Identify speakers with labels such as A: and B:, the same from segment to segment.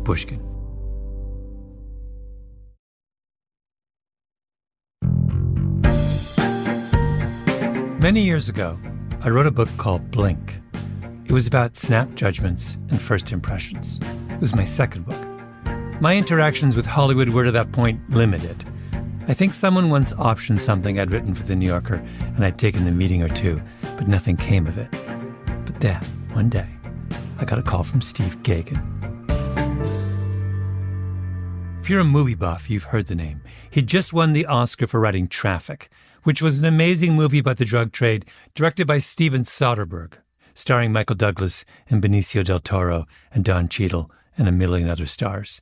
A: Pushkin. Many years ago, I wrote a book called Blink. It was about snap judgments and first impressions. It was my second book. My interactions with Hollywood were to that point limited. I think someone once optioned something I'd written for The New Yorker, and I'd taken a meeting or two, but nothing came of it. But then, one day, I got a call from Steve Gaghan. If you're a movie buff, you've heard the name. He'd just won the Oscar for writing Traffic, which was an amazing movie about the drug trade, directed by Steven Soderbergh, starring Michael Douglas and Benicio del Toro and Don Cheadle and a million other stars.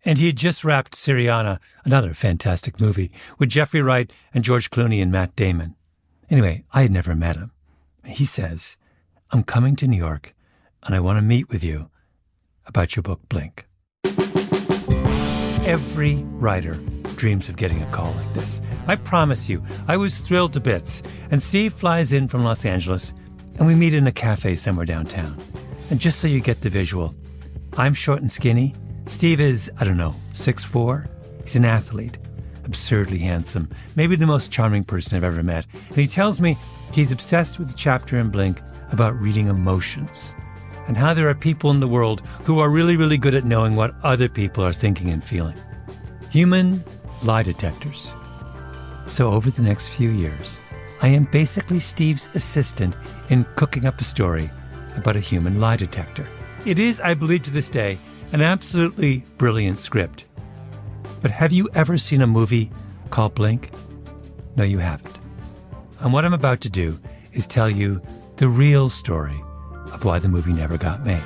A: And he had just wrapped Syriana, another fantastic movie, with Jeffrey Wright and George Clooney and Matt Damon. Anyway, I had never met him. He says, "I'm coming to New York, and I want to meet with you about your book, Blink." Every writer dreams of getting a call like this. I promise you, I was thrilled to bits. And Steve flies in from Los Angeles, and we meet in a cafe somewhere downtown. And just so you get the visual, I'm short and skinny. Steve is, 6'4". He's an athlete, absurdly handsome, maybe the most charming person I've ever met. And he tells me he's obsessed with the chapter in Blink about reading emotions and how there are people in the world who are really, really good at knowing what other people are thinking and feeling. Human lie detectors. So over the next few years, I am basically Steve's assistant in cooking up a story about a human lie detector. It is, I believe to this day, an absolutely brilliant script. But have you ever seen a movie called Blink? No, you haven't. And what I'm about to do is tell you the real story of why the movie never got made.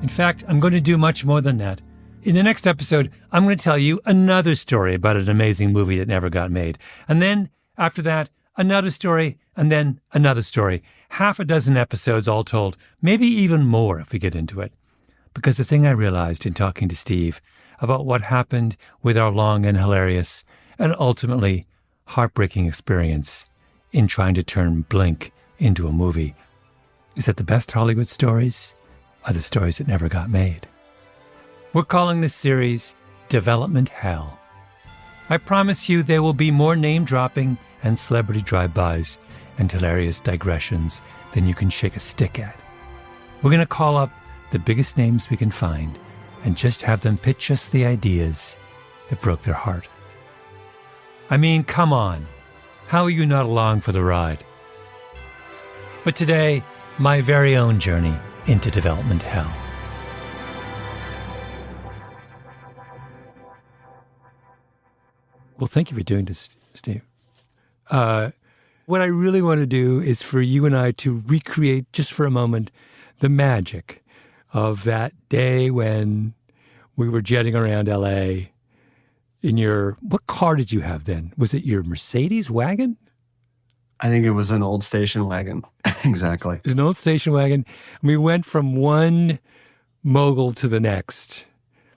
A: In fact, I'm going to do much more than that. In the next episode, I'm going to tell you another story about an amazing movie that never got made. And then, after that, another story, and then another story. Half a dozen episodes all told, maybe even more if we get into it. Because the thing I realized in talking to Steve about what happened with our long and hilarious and ultimately heartbreaking experience in trying to turn Blink into a movie is that the best Hollywood stories are the stories that never got made. We're calling this series Development Hell. I promise you there will be more name-dropping and celebrity drive-bys and hilarious digressions than you can shake a stick at. We're going to call up the biggest names we can find and just have them pitch us the ideas that broke their heart. I mean, come on. How are you not along for the ride? But today, my very own journey into development hell. Well, thank you for doing this, Steve. What I really want to do is for you and I to recreate, just for a moment, the magic of that day when we were jetting around L.A. in your, what car did you have then? Was it your Mercedes wagon?
B: I think it was an old station wagon. Exactly.
A: It was an old station wagon. We went from one mogul to the next,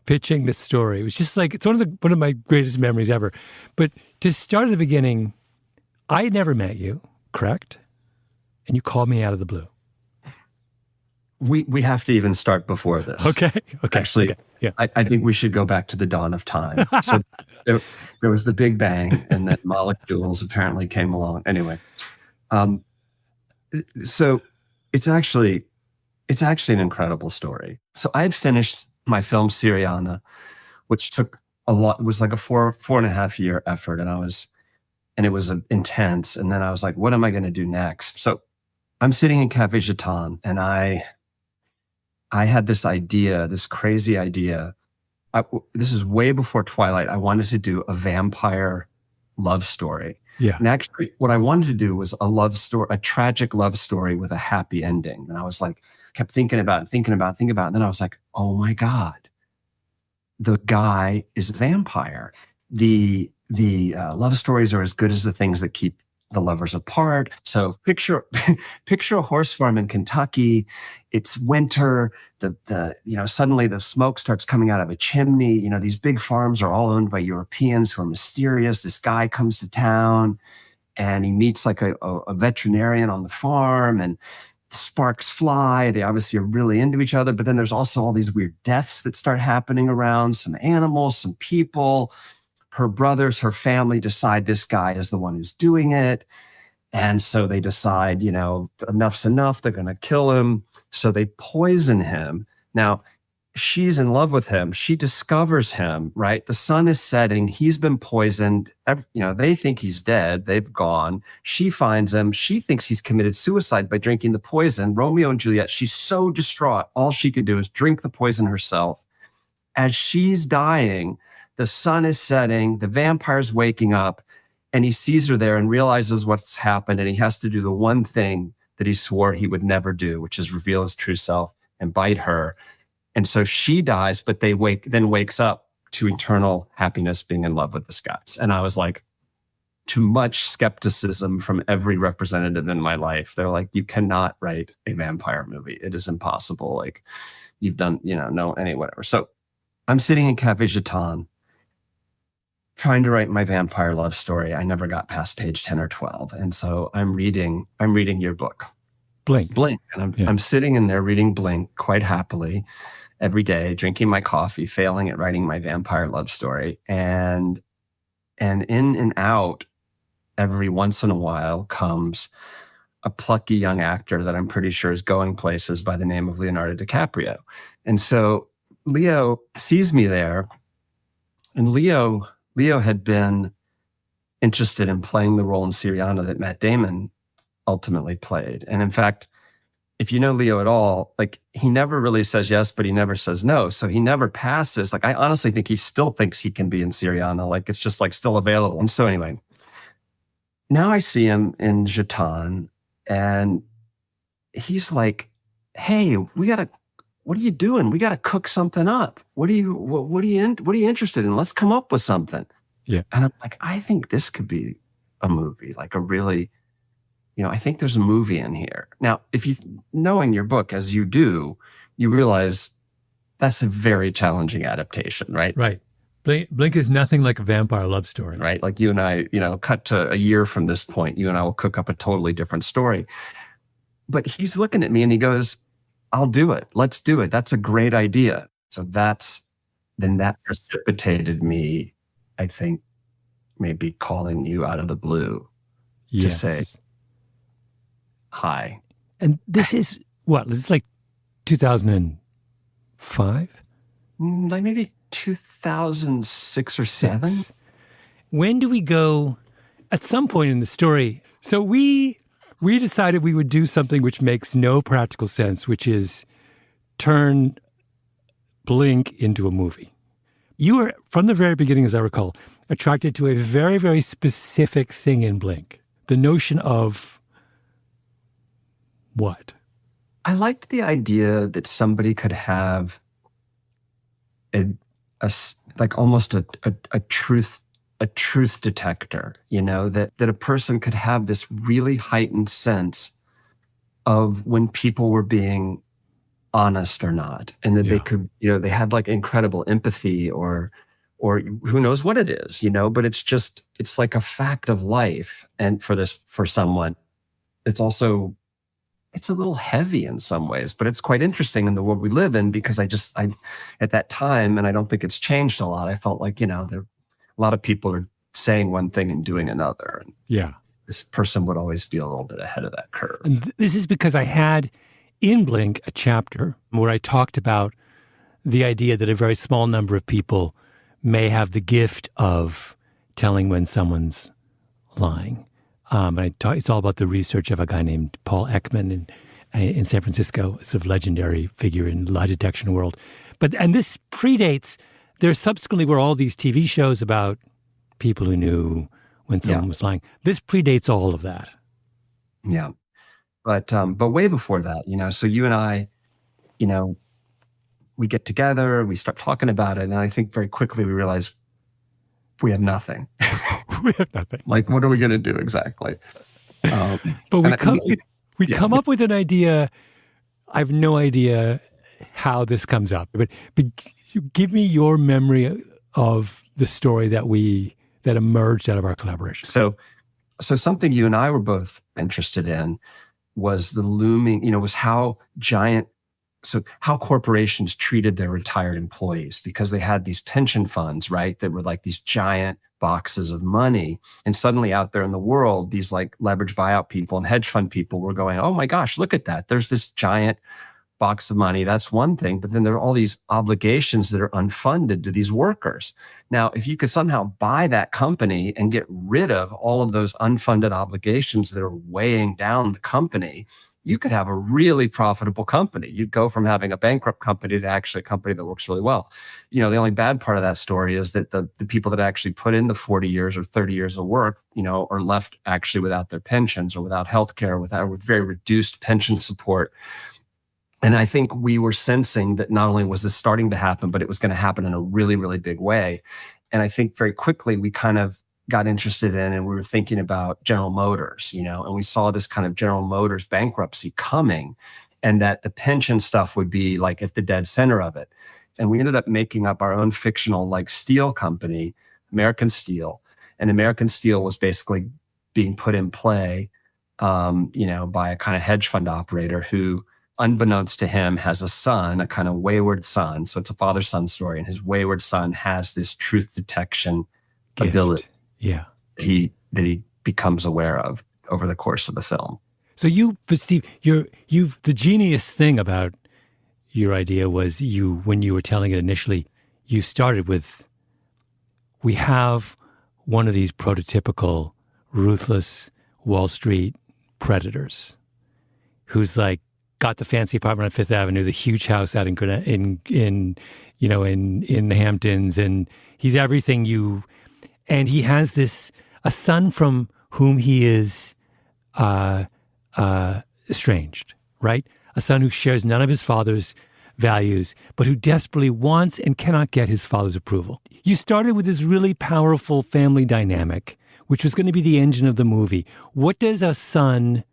A: pitching this story. It was just like, it's one of my greatest memories ever. But to start at the beginning, I had never met you, correct? And you called me out of the blue.
B: We have to even start before this.
A: Okay.
B: Actually,
A: okay. Yeah.
B: I think we should go back to the dawn of time. So there was the Big Bang, and then molecules apparently came along. Anyway, so it's actually an incredible story. So I had finished my film Syriana, which took a lot. It was like a 4.5 year effort, and it was intense. And then I was like, what am I going to do next? So I'm sitting in Cafe Jeton, and I had this idea, this crazy idea. This is way before Twilight. I wanted to do a vampire love story.
A: Yeah.
B: And actually, what I wanted to do was a love story, a tragic love story with a happy ending. And I was like, kept thinking about it. And then I was like, oh my God, the guy is a vampire. The love stories are as good as the things that keep the lovers apart. So picture a horse farm in Kentucky. It's winter. Suddenly the smoke starts coming out of a chimney. These big farms are all owned by Europeans who are mysterious. This guy comes to town and he meets like a veterinarian on the farm, and sparks fly. They obviously are really into each other, but then there's also all these weird deaths that start happening around, some animals, some people. Her brothers, her family decide this guy is the one who's doing it. And so they decide, enough's enough. They're going to kill him. So they poison him. Now, she's in love with him. She discovers him, right? The sun is setting. He's been poisoned. They think he's dead. They've gone. She finds him. She thinks he's committed suicide by drinking the poison. Romeo and Juliet, she's so distraught. All she could do is drink the poison herself. As she's dying, the sun is setting. The vampire's waking up, and he sees her there and realizes what's happened. And he has to do the one thing that he swore he would never do, which is reveal his true self and bite her. And so she dies, but then wakes up to eternal happiness being in love with this guy. And I was like, to much skepticism from every representative in my life. They're like, you cannot write a vampire movie. It is impossible. Like, you've done, whatever. So I'm sitting in Cafe Jeton trying to write my vampire love story. I never got past page 10 or 12. And so I'm reading your book.
A: Blink.
B: And I'm sitting in there reading Blink quite happily every day, drinking my coffee, failing at writing my vampire love story. And in and out, every once in a while comes a plucky young actor that I'm pretty sure is going places by the name of Leonardo DiCaprio. And so Leo sees me there, and Leo had been interested in playing the role in Syriana that Matt Damon ultimately played. And in fact, if you know Leo at all, like, he never really says yes, but he never says no. So he never passes. Like, I honestly think he still thinks he can be in Syriana. Like, it's just like still available. And so anyway, now I see him in Jeton, and he's like, hey, what are you doing? We got to cook something up. What are you interested in? Let's come up with something.
A: Yeah.
B: And I'm like, I think this could be a movie, like a really, I think there's a movie in here. Now, if you knowing your book as you do, you realize that's a very challenging adaptation, right?
A: Right. Blink is nothing like a vampire love story.
B: Right. Like you and I, cut to a year from this point, you and I will cook up a totally different story. But he's looking at me and he goes, I'll do it. Let's do it. That's a great idea. So that precipitated me, I think, maybe calling you out of the blue to say hi.
A: And this is what? This is like 2005?
B: Like maybe 2006 or 7.
A: When do we go? At some point in the story. So we decided we would do something which makes no practical sense, which is turn Blink into a movie. You were, from the very beginning, as I recall, attracted to a very, very specific thing in Blink. The notion of what?
B: I liked the idea that somebody could have almost a truth detector, that a person could have this really heightened sense of when people were being honest or not, and that they could, they had like incredible empathy or who knows what it is, but it's like a fact of life. And for someone, it's a little heavy in some ways, but it's quite interesting in the world we live in, because I at that time, and I don't think it's changed a lot, I felt like, there a lot of people are saying one thing and doing another. And this person would always be a little bit ahead of that curve.
A: And this is because I had in Blink a chapter where I talked about the idea that a very small number of people may have the gift of telling when someone's lying. It's all about the research of a guy named Paul Ekman in San Francisco, a sort of legendary figure in lie detection world. And this predates, there subsequently were all these TV shows about people who knew when someone was lying. This predates all of that.
B: Yeah. But way before that, so you and I, we get together, we start talking about it. And I think very quickly we realize we have nothing.
A: We have nothing.
B: Like, what are we going to do exactly?
A: But we come up with an idea. I have no idea how this comes up, but give me your memory of the story that emerged out of our collaboration.
B: So something you and I were both interested in was the looming, was how how corporations treated their retired employees, because they had these pension funds, right? That were like these giant boxes of money. And suddenly out there in the world, these like leverage buyout people and hedge fund people were going, oh my gosh, look at that. There's this giant box of money. That's one thing. But then there are all these obligations that are unfunded to these workers. Now, if you could somehow buy that company and get rid of all of those unfunded obligations that are weighing down the company, you could have a really profitable company. You'd go from having a bankrupt company to actually a company that works really well. The only bad part of that story is that the people that actually put in the 40 years or 30 years of work, are left actually without their pensions or without healthcare, with very reduced pension support. And I think we were sensing that not only was this starting to happen, but it was going to happen in a really, really big way. And I think very quickly we kind of got interested in, and we were thinking about General Motors, and we saw this kind of General Motors bankruptcy coming, and that the pension stuff would be like at the dead center of it. And we ended up making up our own fictional like steel company, American Steel. And American Steel was basically being put in play, by a kind of hedge fund operator who, unbeknownst to him, has a son, a kind of wayward son. So it's a father-son story. And his wayward son has this truth detection ability.
A: Yeah.
B: That he becomes aware of over the course of the film.
A: So but Steve, the genius thing about your idea was when you were telling it initially, you started with, we have one of these prototypical ruthless Wall Street predators who's like got the fancy apartment on Fifth Avenue, the huge house out in the Hamptons, and he's everything and he has a son from whom he is estranged, right? A son who shares none of his father's values, but who desperately wants and cannot get his father's approval. You started with this really powerful family dynamic, which was going to be the engine of the movie. What does a son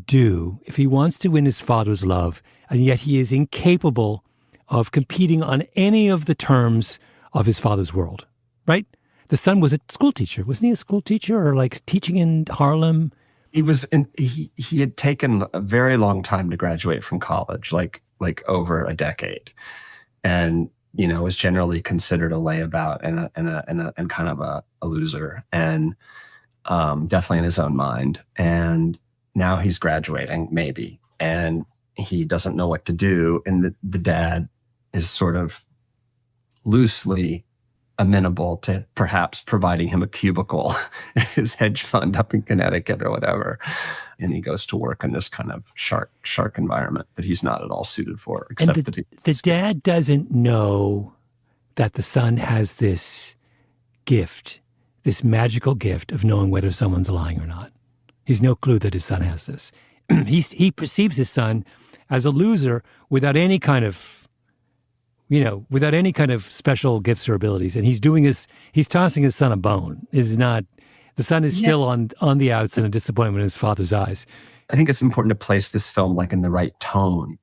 A: do if he wants to win his father's love, and yet he is incapable of competing on any of the terms of his father's world, right? The son was a school teacher. Wasn't he a school teacher or like teaching in Harlem?
B: He was, he had taken a very long time to graduate from college, like over a decade. And, was generally considered a layabout and kind of a loser, and definitely in his own mind. And now he's graduating, maybe, and he doesn't know what to do. And the dad is sort of loosely amenable to perhaps providing him a cubicle at his hedge fund up in Connecticut or whatever. And he goes to work in this kind of shark environment that he's not at all suited for. Except that
A: the dad doesn't know that the son has this gift, this magical gift of knowing whether someone's lying or not. He's no clue that his son has this. He perceives his son as a loser without any kind of special gifts or abilities. And he's tossing his son a bone. The son is still on the outs and a disappointment in his father's eyes.
B: I think it's important to place this film like in the right tone.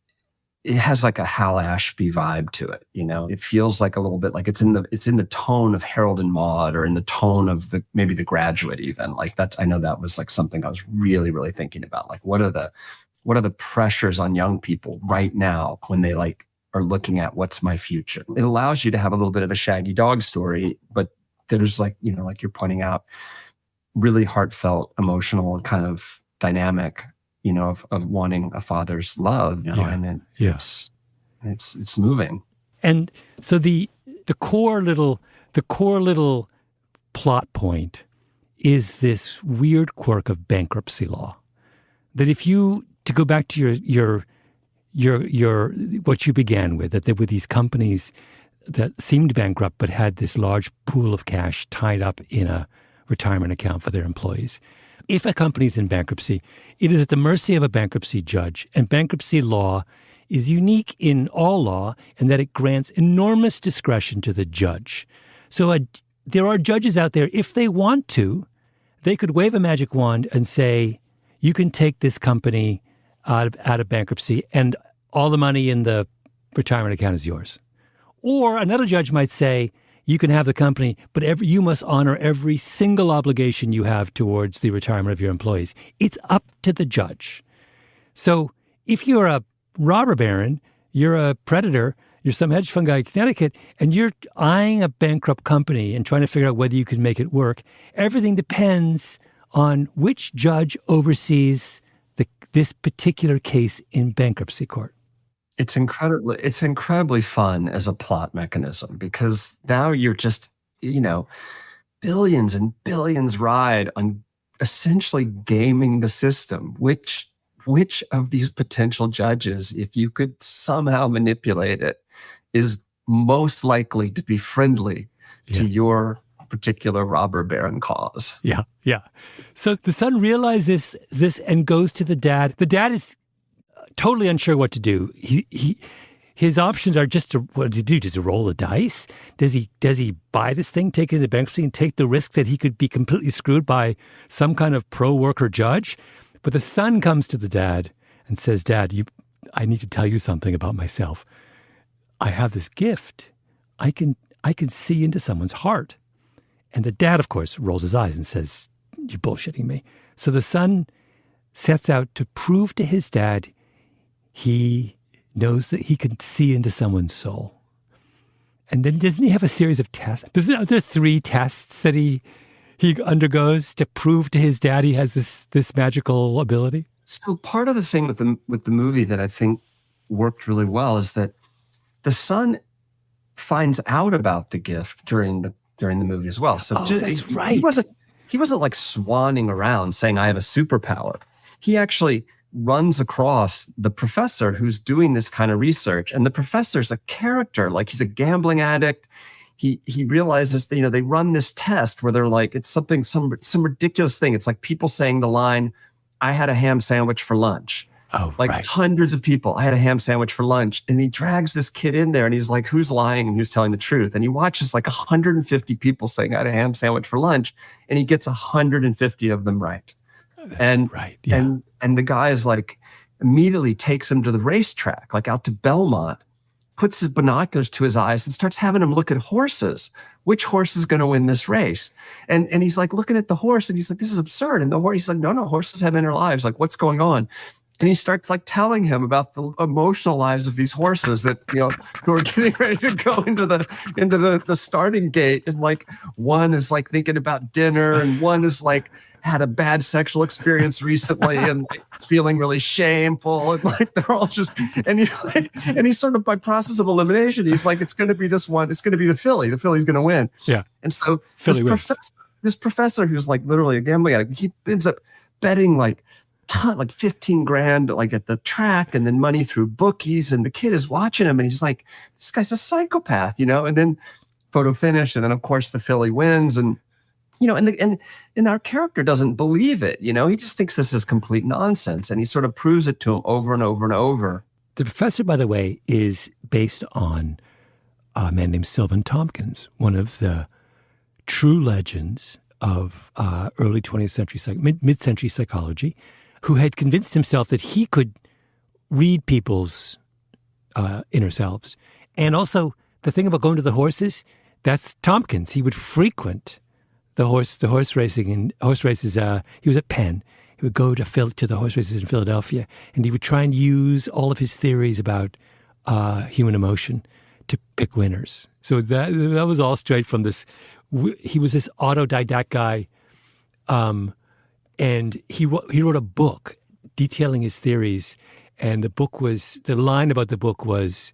B: It has like a Hal Ashby vibe to it. It feels like a little bit like it's in the tone of Harold and Maude, or in the tone of maybe The Graduate even. Like I know that was like something I was really, really thinking about. Like what are the pressures on young people right now when they like are looking at what's my future? It allows you to have a little bit of a Shaggy Dog story, but there's like, like you're pointing out, really heartfelt, emotional kind of dynamic, of wanting a father's love, and it's moving.
A: And so the core little plot point is this weird quirk of bankruptcy law, that to go back to your what you began with, that there were these companies that seemed bankrupt but had this large pool of cash tied up in a retirement account for their employees. If a company is in bankruptcy, it is at the mercy of a bankruptcy judge, and bankruptcy law is unique in all law in that it grants enormous discretion to the judge. So there are judges out there, if they want to, they could wave a magic wand and say, you can take this company out of bankruptcy and all the money in the retirement account is yours. Or another judge might say, you can have the company, but you must honor every single obligation you have towards the retirement of your employees. It's up to the judge. So if you're a robber baron, you're a predator, you're some hedge fund guy in Connecticut, and you're eyeing a bankrupt company and trying to figure out whether you can make it work, everything depends on which judge oversees this particular case in bankruptcy court.
B: It's incredibly fun as a plot mechanism, because now you're just, billions and billions ride on essentially gaming the system. Which of these potential judges, if you could somehow manipulate it, is most likely to be friendly to your particular robber baron cause?
A: Yeah. So the son realizes this and goes to the dad. The dad is totally unsure what to do. His options are what does he do? Does he roll the dice? Does he buy this thing, take it into bankruptcy, and take the risk that he could be completely screwed by some kind of pro-worker judge? But the son comes to the dad and says, "Dad, I need to tell you something about myself. I have this gift. I can see into someone's heart." And the dad, of course, rolls his eyes and says, "You're bullshitting me." So the son sets out to prove to his dad he knows that he can see into someone's soul. And then doesn't he have a series of tests? Are there 3 tests that he undergoes to prove to his dad he has this magical ability?
B: So part of the thing with the movie that I think worked really well is that the son finds out about the gift during the movie as well. So
A: that's right.
B: He wasn't like swanning around saying, "I have a superpower." He actually runs across the professor who's doing this kind of research, and the professor's a character. Like, he's a gambling addict. He realizes that, they run this test where they're like, it's some ridiculous thing. It's like people saying the line, "I had a ham sandwich for lunch."
A: Oh,
B: like
A: right.
B: Hundreds of people, "I had a ham sandwich for lunch." And he drags this kid in there and he's like, who's lying and who's telling the truth? And he watches like 150 people saying, "I had a ham sandwich for lunch." And he gets 150 of them right.
A: That's right. Yeah.
B: And the guy is like, immediately takes him to the racetrack, like out to Belmont, puts his binoculars to his eyes and starts having him look at horses. Which horse is going to win this race? And he's like looking at the horse and he's like, "This is absurd." And he's like, no, horses have inner lives. Like, what's going on? And he starts like telling him about the emotional lives of these horses that, who are getting ready to go into the starting gate. And like, one is like thinking about dinner, and one is like had a bad sexual experience recently and like feeling really shameful. And like, they're all just, and he's sort of, by process of elimination, he's like, it's going to be this one. It's going to be the filly. The filly's going to win.
A: Yeah.
B: And so
A: this
B: professor who's like literally a gambling addict, he ends up betting like 15 grand like at the track, and then money through bookies, and the kid is watching him and he's like, "This guy's a psychopath," and then photo finish, and then of course the filly wins, and and our character doesn't believe it, he just thinks this is complete nonsense, and he sort of proves it to him over and over and over.
A: The professor, by the way, is based on a man named Sylvan Tompkins, one of the true legends of early 20th century, mid-century psychology, who had convinced himself that he could read people's inner selves. And also, the thing about going to the horses, that's Tompkins. He would frequent the horse races. He was at Penn. He would go to the horse races in Philadelphia, and he would try and use all of his theories about human emotion to pick winners. So that was all straight from this. He was this autodidact guy. And he wrote a book detailing his theories. And the line about the book was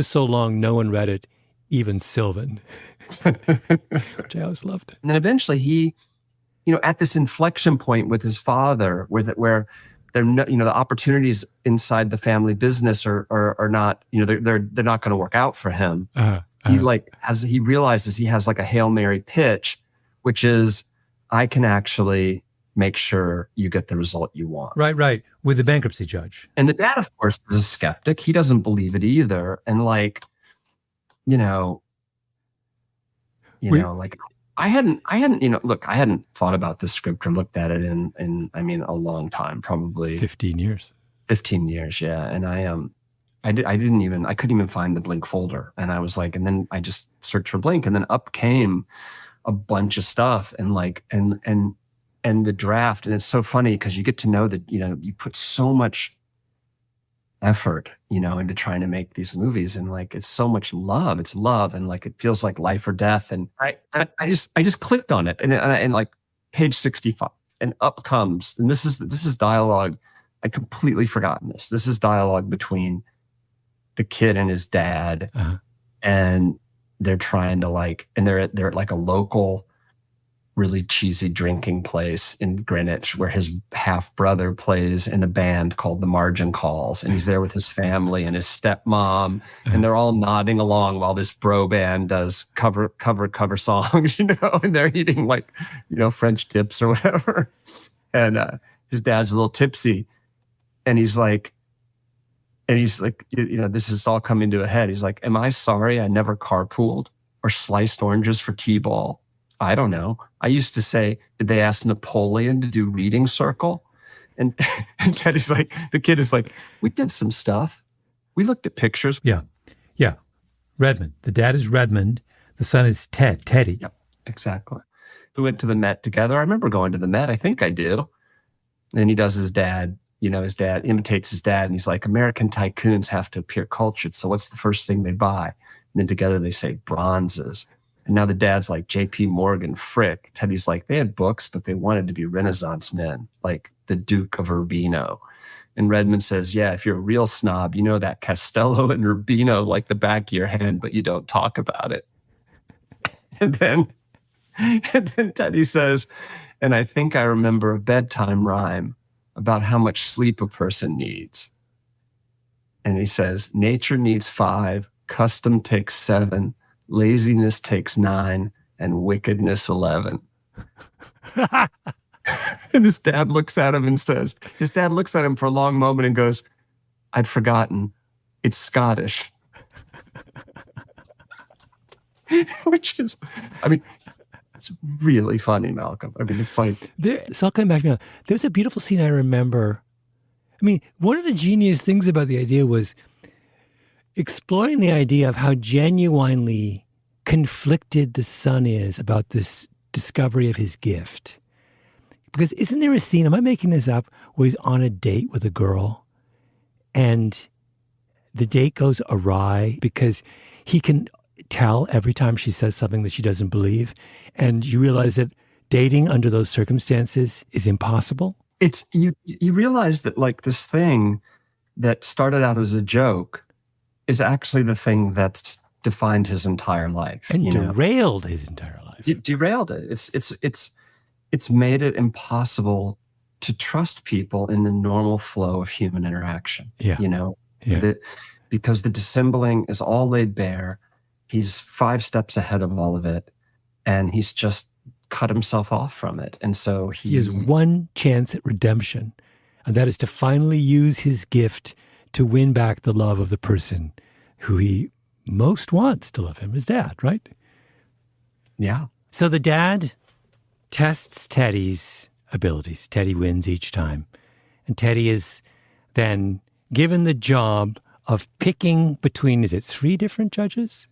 A: so long, no one read it, even Sylvan, which I always loved.
B: And then eventually he, at this inflection point with his father, where they're not, the opportunities inside the family business are not, they're not going to work out for him. He realizes he has like a Hail Mary pitch, which is, I can actually make sure you get the result you want.
A: Right. With the bankruptcy judge.
B: And the dad, of course, is a skeptic. He doesn't believe it either. And like, I hadn't thought about this script or looked at it in a long time, probably
A: 15 years.
B: 15 years. Yeah. And I couldn't even find the Blink folder. And I was like, and then I just searched for Blink, and then up came a bunch of stuff and the draft. And it's so funny because you get to know that, you put so much effort, into trying to make these movies. And like, it's so much love. It's love. And like, it feels like life or death. And I just clicked on it and like page 65 and up comes, and this is dialogue. I completely forgotten this. This is dialogue between the kid and his dad. And they're trying to like, and they're at like a local, really cheesy drinking place in Greenwich where his half brother plays in a band called the Margin Calls. And he's there with his family and his stepmom, and they're all nodding along while this bro band does cover songs, and they're eating like, French dips or whatever. And his dad's a little tipsy, and he's like, this is all coming to a head. He's like, am I sorry I never carpooled or sliced oranges for T-ball? I don't know. I used to say, did they ask Napoleon to do reading circle? And Teddy's like, the kid is like, we did some stuff. We looked at pictures.
A: Yeah. Redmond. The dad is Redmond. The son is Teddy.
B: Yep, exactly. We went to the Met together. I remember going to the Met. I think I do. And he does his dad. His dad imitates his dad. And he's like, American tycoons have to appear cultured. So what's the first thing they buy? And then together they say bronzes. And now the dad's like J.P. Morgan, Frick. Teddy's like, they had books, but they wanted to be Renaissance men, like the Duke of Urbino. And Redmond says, yeah, if you're a real snob, you know that Castello and Urbino like the back of your hand, but you don't talk about it. And then Teddy says, and I think I remember a bedtime rhyme about how much sleep a person needs. And he says, nature needs 5, custom takes 7, laziness takes 9, and wickedness 11. And his dad looks at him for a long moment and goes, I'd forgotten. It's Scottish. Which is, it's really funny, Malcolm. It's like...
A: So I'll come back now. There's a beautiful scene I remember. One of the genius things about the idea was exploring the idea of how genuinely conflicted the son is about this discovery of his gift. Because isn't there a scene, am I making this up, where he's on a date with a girl and the date goes awry because he can tell every time she says something that she doesn't believe, and you realize that dating under those circumstances is impossible?
B: It's you realize that like this thing that started out as a joke is actually the thing that's defined his entire life.
A: And derailed his entire life.
B: Derailed it. It's made it impossible to trust people in the normal flow of human interaction.
A: Yeah.
B: Because the dissembling is all laid bare. He's 5 steps ahead of all of it, and he's just cut himself off from it. And so
A: he has one chance at redemption, and that is to finally use his gift to win back the love of the person who he most wants to love him, his dad, right?
B: Yeah.
A: So the dad tests Teddy's abilities. Teddy wins each time. And Teddy is then given the job of picking between, is it 3 different judges?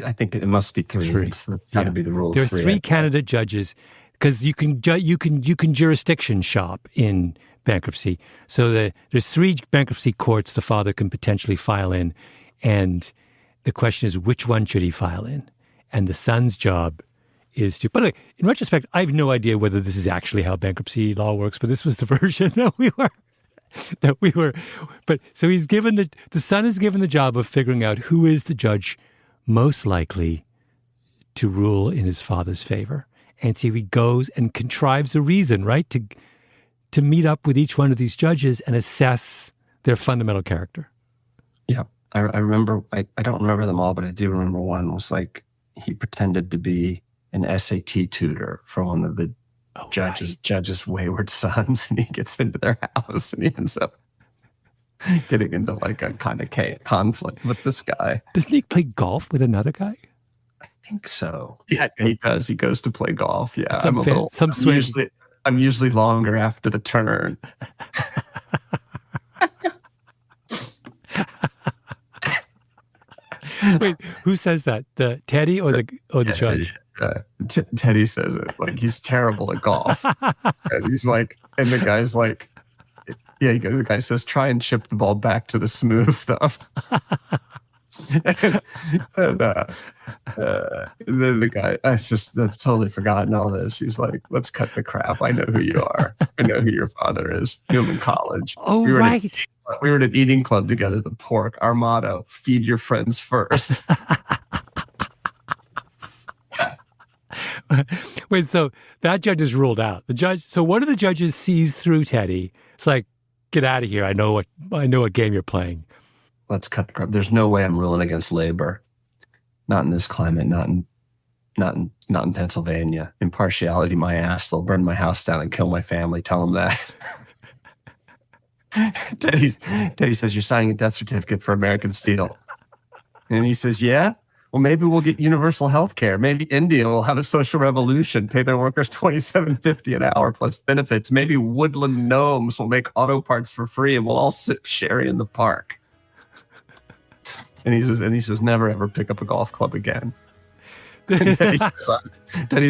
B: I think it must be 3. It's got to be the rule.
A: There are 3 candidate judges, because you can jurisdiction shop in bankruptcy. So there's 3 bankruptcy courts the father can potentially file in, and the question is which one should he file in? And the son's job is to. But in retrospect, I have no idea whether this is actually how bankruptcy law works. But this was the version that we were. But so he's given the son is given the job of figuring out who is the judge most likely to rule in his father's favor. And so he goes and contrives a reason, right, to meet up with each one of these judges and assess their fundamental character.
B: Yeah. I remember, I don't remember them all, but I do remember one was like he pretended to be an SAT tutor for one of the judge's wayward sons, and he gets into their house and he ends up getting into like a kind of conflict with this guy.
A: Doesn't he play golf with another guy?
B: I think so. Yeah, he does. He goes to play golf. Yeah, I'm usually longer after the turn.
A: Wait, who says that? The Teddy or the judge?
B: Teddy says it. Like he's terrible at golf, and he's like, and the guy's like, Yeah, the guy says, try and chip the ball back to the smooth stuff. And then the guy, I've totally forgotten all this. He's like, let's cut the crap. I know who you are. I know who your father is. Knew him in college.
A: Oh, right.
B: We were at an eating club together, the Pork. Our motto, feed your friends first.
A: Wait, so that judge is ruled out. So one of the judges sees through Teddy. It's like, get out of here. I know what game you're playing.
B: Let's cut the crap. There's no way I'm ruling against labor. Not in this climate, not in Pennsylvania. Impartiality, my ass. They'll burn my house down and kill my family. Tell them that. Teddy says, you're signing a death certificate for American Steel. And he says, yeah? Well, maybe we'll get universal health care. Maybe India will have a social revolution, pay their workers $27.50 an hour plus benefits. Maybe woodland gnomes will make auto parts for free and we'll all sip sherry in the park. And he says, never ever pick up a golf club again. Teddy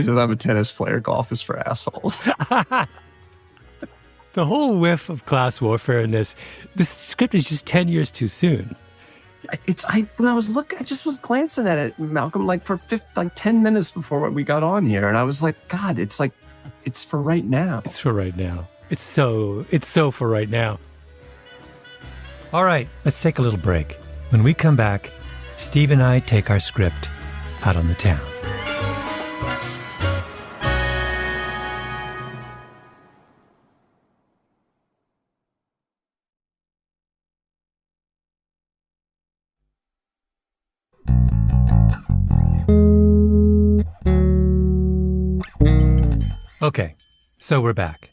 B: says, I'm a tennis player. Golf is for assholes.
A: The whole whiff of class warfare in this script is just 10 years too soon.
B: When I was looking, I just was glancing at it, Malcolm, for 10 minutes before we got on here. And I was like, God, it's for right now.
A: It's for right now. It's so for right now. All right, let's take a little break. When we come back, Steve and I take our script out on the town. Okay, so we're back.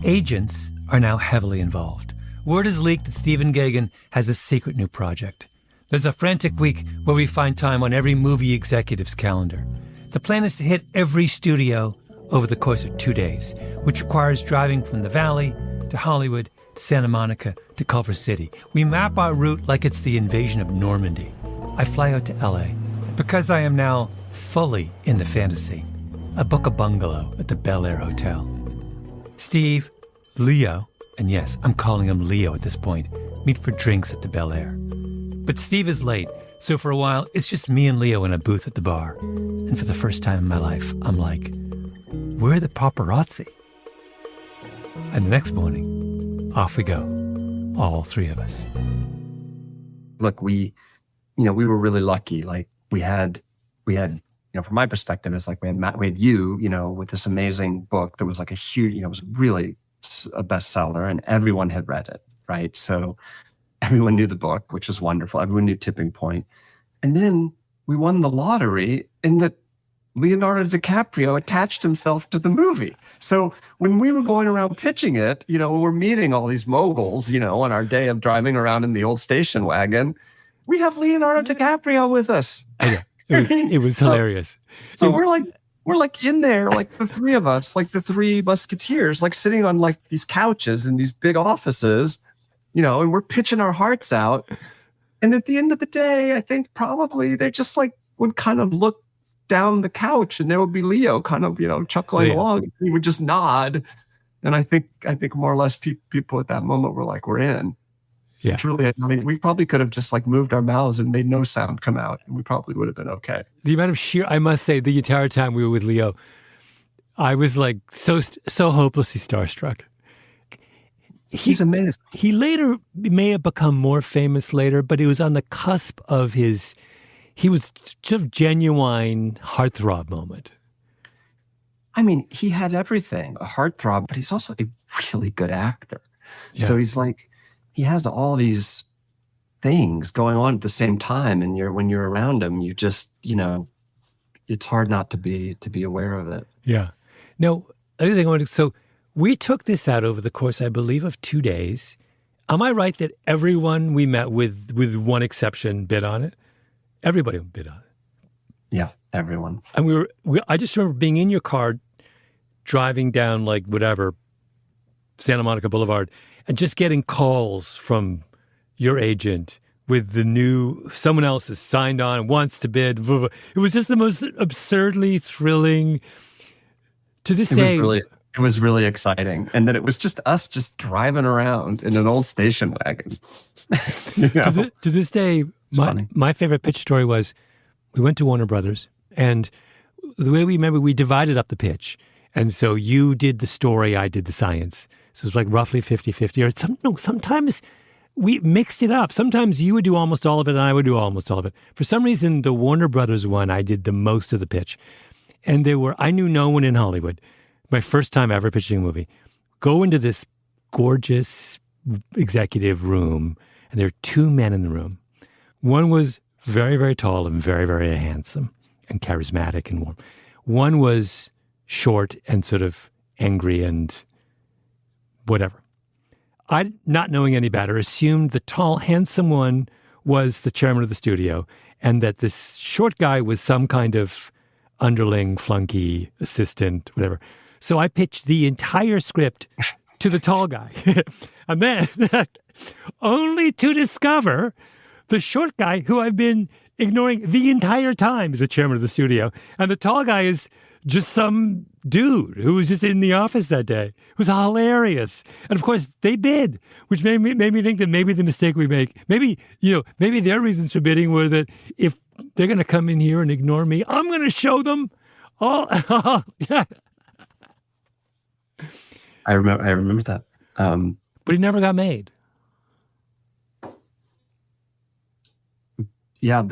A: Agents are now heavily involved. Word is leaked that Stephen Gaghan has a secret new project. There's a frantic week where we find time on every movie executive's calendar. The plan is to hit every studio over the course of 2 days, which requires driving from the Valley to Hollywood to Santa Monica to Culver City. We map our route like it's the invasion of Normandy. I fly out to LA. Because I am now fully in the fantasy, I book a bungalow at the Bel Air Hotel. Steve, Leo, and yes, I'm calling him Leo at this point, meet for drinks at the Bel Air. But Steve is late, so for a while, it's just me and Leo in a booth at the bar. And for the first time in my life, I'm like, where are the paparazzi? And the next morning, off we go, all three of us.
B: Look, we were really lucky. We had, from my perspective, it's like we had you, with this amazing book that was like a huge, it was really a bestseller and everyone had read it, right? So everyone knew the book, which is wonderful. Everyone knew Tipping Point. And then we won the lottery in that Leonardo DiCaprio attached himself to the movie. So when we were going around pitching it, we're meeting all these moguls, on our day of driving around in the old station wagon. We have Leonardo DiCaprio with us.
A: It was hilarious.
B: So we're like in there, like the three of us, like the three musketeers, like sitting on like these couches in these big offices, and we're pitching our hearts out. And at the end of the day, I think probably they just would kind of look down the couch and there would be Leo kind of, chuckling along. He would just nod. And I think more or less people at that moment were like, we're in.
A: Yeah.
B: It's really, we probably could have just moved our mouths and made no sound come out, and we probably would have been okay.
A: The amount of I must say, the entire time we were with Leo, I was so hopelessly starstruck.
B: He's amazing.
A: He later may have become more famous later, but it was on the cusp of he was sort of genuine heartthrob moment.
B: I mean, he had everything, a heartthrob, but he's also a really good actor. Yeah. So he's he has all these things going on at the same time. And when you're around him, you just, it's hard not to be aware of it.
A: Yeah. Now, other thing so we took this out over the course, I believe, of 2 days. Am I right that everyone we met with one exception bid on it? Everybody bid on it.
B: Yeah, everyone.
A: And I just remember being in your car, driving down Santa Monica Boulevard, and just getting calls from your agent with someone else has signed on and wants to bid. It was just the most absurdly thrilling. To this day,
B: it It was really exciting. And then it was just us just driving around in an old station wagon. You know?
C: To this day, my favorite pitch story was we went to Warner Brothers, and the way we remember, we divided up the pitch. And so you did the story, I did the science. So it was like roughly 50-50. Or sometimes we mixed it up. Sometimes you would do almost all of it and I would do almost all of it. For some reason, the Warner Brothers one, I did the most of the pitch. And I knew no one in Hollywood. My first time ever pitching a movie. Go into this gorgeous executive room, and there are two men in the room. One was very, very tall and very, very handsome and charismatic and warm. One was short and sort of angry and whatever. I, not knowing any better, assumed the tall, handsome one was the chairman of the studio and that this short guy was some kind of underling, flunky, assistant, whatever. So I pitched the entire script to the tall guy. And then, only to discover the short guy who I've been ignoring the entire time is the chairman of the studio. And the tall guy is just some dude who was just in the office that day. It was hilarious. And of course, they bid, which made me think that maybe the mistake we make, maybe their reasons for bidding were that if they're going to come in here and ignore me, I'm going to show them all. Yeah.
B: I remember that.
C: But he never got made.
B: Yeah,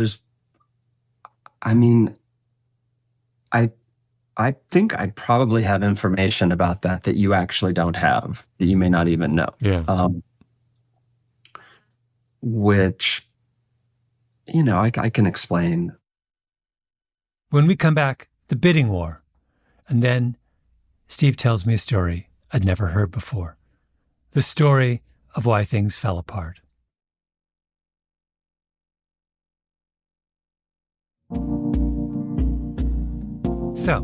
B: I think I probably have information about that you actually don't have, that you may not even know.
C: Yeah.
B: Which, I can explain.
A: When we come back, the bidding war. And then Steve tells me a story I'd never heard before. The story of why things fell apart. So,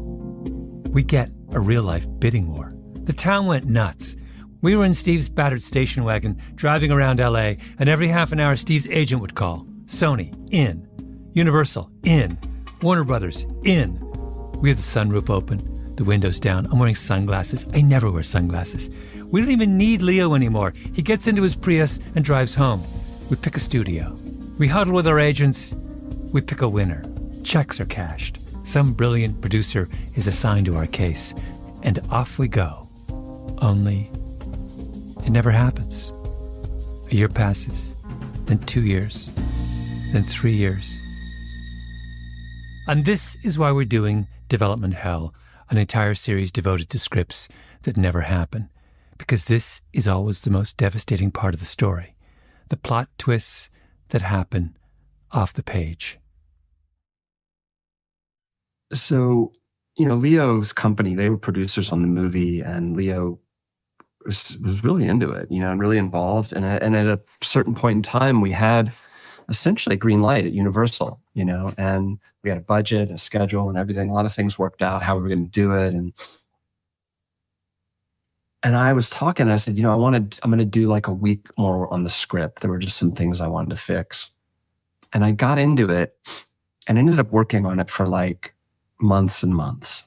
A: we get a real-life bidding war. The town went nuts. We were in Steve's battered station wagon, driving around L.A., and every half an hour, Steve's agent would call. Sony, in. Universal, in. Warner Brothers, in. We have the sunroof open, the windows down. I'm wearing sunglasses. I never wear sunglasses. We don't even need Leo anymore. He gets into his Prius and drives home. We pick a studio. We huddle with our agents. We pick a winner. Checks are cashed. Some brilliant producer is assigned to our case. And off we go. Only it never happens. A year passes, then 2 years, then 3 years. And this is why we're doing Development Hell, an entire series devoted to scripts that never happen. Because this is always the most devastating part of the story. The plot twists that happen off the page.
B: So, Leo's company, they were producers on the movie, and Leo was really into it, and really involved. And at a certain point in time, we had essentially a green light at Universal, and we had a budget, a schedule, and everything. A lot of things worked out, how we were going to do it. And I was talking, I said, I'm going to do like a week more on the script. There were just some things I wanted to fix. And I got into it and ended up working on it for like months and months.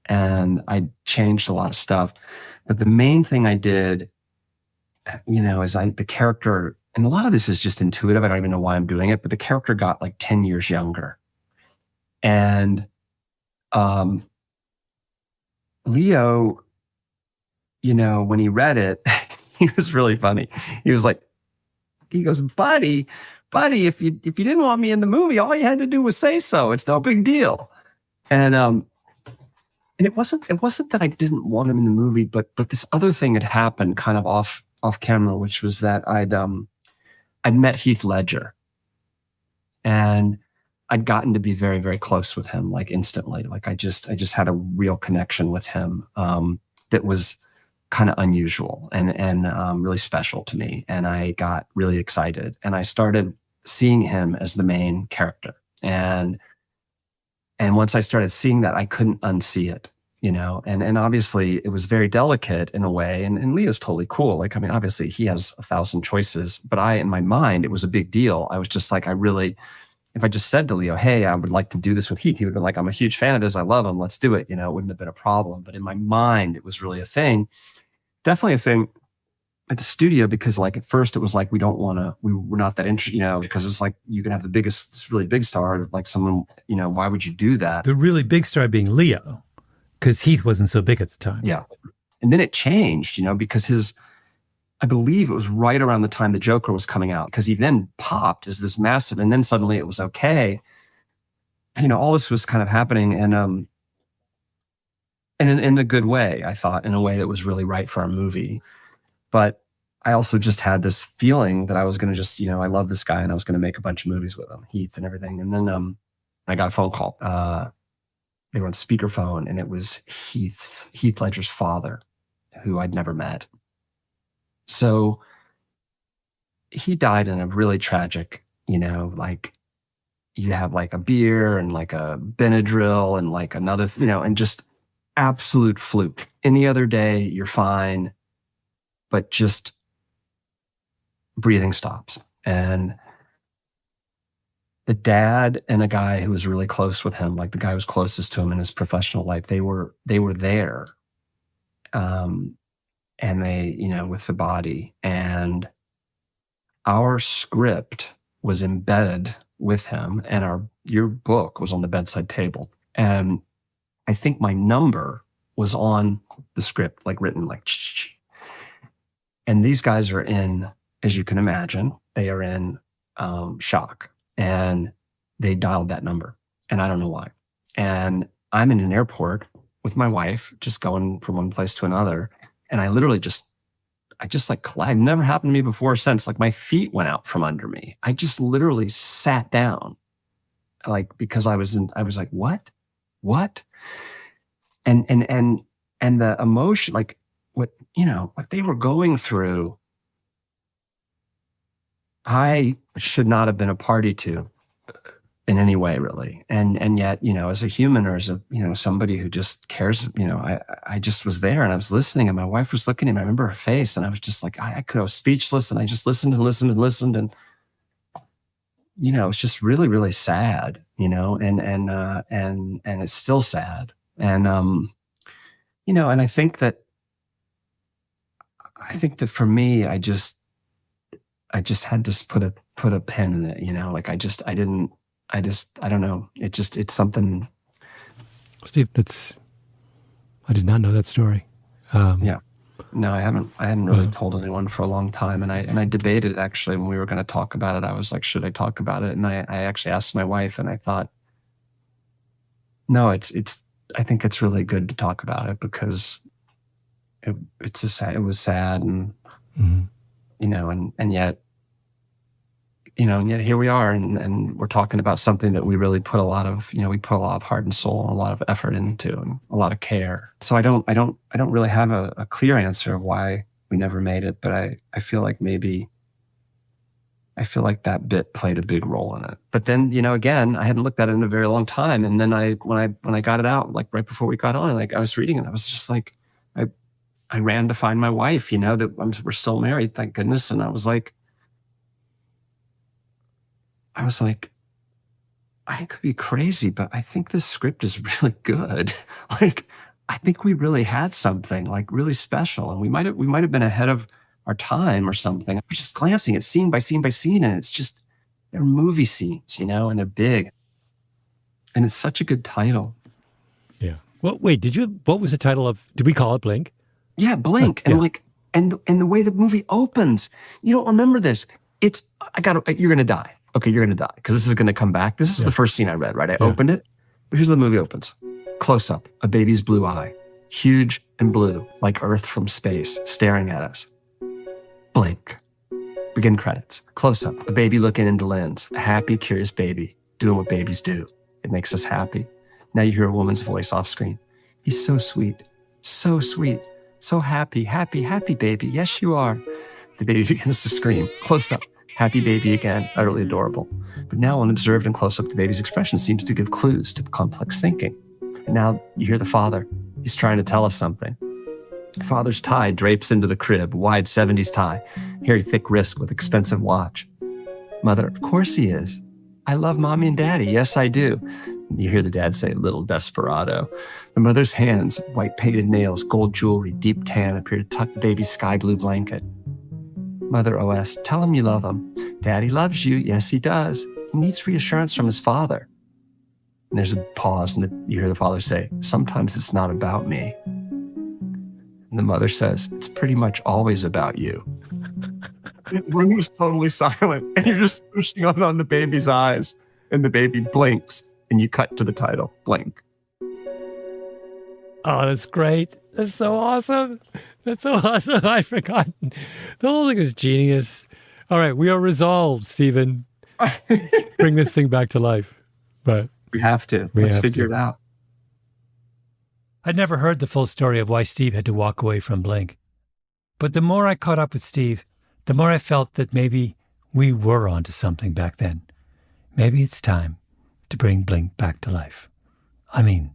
B: And I changed a lot of stuff. But the main thing I did, is the character, and a lot of this is just intuitive. I don't even know why I'm doing it, but the character got like 10 years younger. And Leo, when he read it, he was really funny. He goes, buddy, if you didn't want me in the movie, all you had to do was say so. It's no big deal. And it wasn't that I didn't want him in the movie, but this other thing had happened kind of off camera, which was that I'd met Heath Ledger, and I'd gotten to be very, very close with him, like instantly. Like I just had a real connection with him that was kind of unusual and really special to me. And I got really excited, and I started seeing him as the main character. And once I started seeing that, I couldn't unsee it, and obviously it was very delicate in a way. And Leo's totally cool. Like, obviously he has 1,000 choices, but in my mind, it was a big deal. I was just like, it if I just said to Leo, hey, I would like to do this with Heath, he would have been like, I'm a huge fan of this. I love him. Let's do it. You know, it wouldn't have been a problem. But in my mind, it was really a thing. Definitely a thing at the studio, because like at first it was like, we were not that interested, you know, because it's like you can have this really big star, like someone, you know, why would you do that?
A: The really big star being Leo, because Heath wasn't so big at the time.
B: Yeah. And then it changed, you know, because I believe it was right around the time the Joker was coming out, because he then popped as this massive, and then suddenly it was okay. And, you know, all this was kind of happening, and in a good way, I thought, in a way that was really right for our movie. But I also just had this feeling that I was going to just, you know, I love this guy and I was going to make a bunch of movies with him, Heath and everything. And then I got a phone call. They were on speakerphone, and it was Heath Ledger's father, who I'd never met. So he died in a really tragic, you know, like you have like a beer and like a Benadryl and like another, you know, and just absolute fluke. Any other day, you're fine, but just breathing stops. And the dad and a guy who was really close with him, like the guy who was closest to him in his professional life, they were there. And they, you know, with the body, and our script was embedded with him, and your book was on the bedside table. And I think my number was on the script, like written like, ch-ch-ch. And these guys are in, as you can imagine, they are in shock, and they dialed that number, and I don't know why. And I'm in an airport with my wife, just going from one place to another. And I literally like collided. Never happened to me before or since. Like my feet went out from under me. I just literally sat down, like, because I was like, what? And the emotion, like what they were going through, I should not have been a party to in any way, really. And yet, you know, as a human, or as a, you know, somebody who just cares, you know, I just was there, and I was listening, and my wife was looking at me. I remember her face, and I was just like, I was speechless, and I just listened and listened and listened. And, you know, it's just really, really sad, you know, and it's still sad. And, you know, and I think that for me, I just had to put a pin in it, you know, like I don't know. It's something.
C: Steve, I did not know that story.
B: Yeah. No, I hadn't really told anyone for a long time. And I debated, actually, when we were going to talk about it. I was like, should I talk about it? And I actually asked my wife, and I thought, no, I think it's really good to talk about it, because it was sad, and, you know, and yet, you know, and yet here we are, and we're talking about something that we really put a lot of heart and soul and a lot of effort into, and a lot of care. So I don't really have a clear answer of why we never made it, but I feel like that bit played a big role in it. But then, you know, again, I hadn't looked at it in a very long time. And then when I got it out, like right before we got on, like I was reading it, I was just like, I ran to find my wife, you know, that we're still married, thank goodness. And I was like, I could be crazy, but I think this script is really good. Like, I think we really had something like really special, and we might have been ahead of our time or something. I'm just glancing at scene by scene by scene, and it's just, they're movie scenes, you know, and they're big, and it's such a good title.
C: Yeah. Well, wait, what was the title of? Did we call it Blink?
B: Yeah, Blink,
C: yeah.
B: And like, and the way the movie opens, you don't remember this. You're gonna die. Okay, you're going to die, because this is going to come back. This is the first scene I read, right? I opened it, but here's how the movie opens. Close up, a baby's blue eye, huge and blue, like Earth from space, staring at us. Blink. Begin credits. Close up, a baby looking into lens, a happy, curious baby, doing what babies do. It makes us happy. Now you hear a woman's voice off screen. He's so sweet, so happy, happy, happy baby. Yes, you are. The baby begins to scream. Close up. Happy baby again, utterly adorable. But now, when observed in close-up, the baby's expression seems to give clues to complex thinking. And now you hear the father. He's trying to tell us something. The father's tie drapes into the crib, wide 70s tie, hairy thick wrist with expensive watch. Mother, of course he is. I love mommy and daddy. Yes, I do. You hear the dad say, little desperado. The mother's hands, white painted nails, gold jewelry, deep tan, appear to tuck the baby's sky blue blanket. Mother OS, tell him you love him. Daddy loves you. Yes, he does. He needs reassurance from his father. And there's a pause, and you hear the father say, sometimes it's not about me. And the mother says, it's pretty much always about you. The room is totally silent, and you're just pushing on the baby's eyes, and the baby blinks, and you cut to the title, Blink.
C: Oh, that's great. That's so awesome. That's so awesome. I'd forgotten. The whole thing is genius. All right, we are resolved, Stephen. Bring this thing back to life. But
B: we have to. Let's figure it out.
A: I'd never heard the full story of why Steve had to walk away from Blink. But the more I caught up with Steve, the more I felt that maybe we were onto something back then. Maybe it's time to bring Blink back to life. I mean,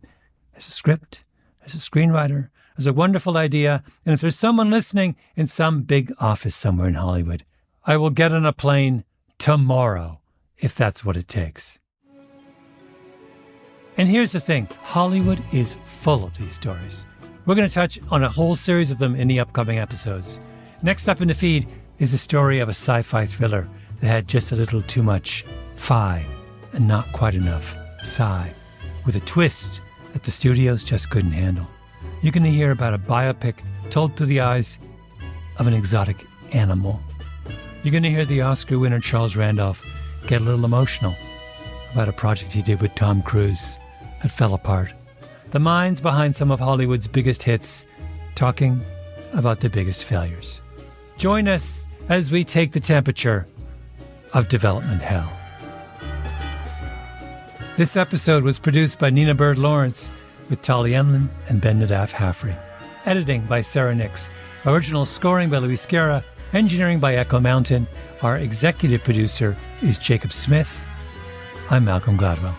A: as a script, as a screenwriter, as a wonderful idea, and if there's someone listening in some big office somewhere in Hollywood, I will get on a plane tomorrow, if that's what it takes. And here's the thing, Hollywood is full of these stories. We're going to touch on a whole series of them in the upcoming episodes. Next up in the feed is the story of a sci-fi thriller that had just a little too much fi and not quite enough sci, with a twist that the studios just couldn't handle. You're going to hear about a biopic told through the eyes of an exotic animal. You're going to hear the Oscar winner Charles Randolph get a little emotional about a project he did with Tom Cruise that fell apart. The minds behind some of Hollywood's biggest hits talking about their biggest failures. Join us as we take the temperature of development hell. This episode was produced by Nina Bird Lawrence with Tali Emlin and Ben Nadaf Haffrey. Editing by Sarah Nix. Original scoring by Luis Guerra. Engineering by Echo Mountain. Our executive producer is Jacob Smith. I'm Malcolm Gladwell.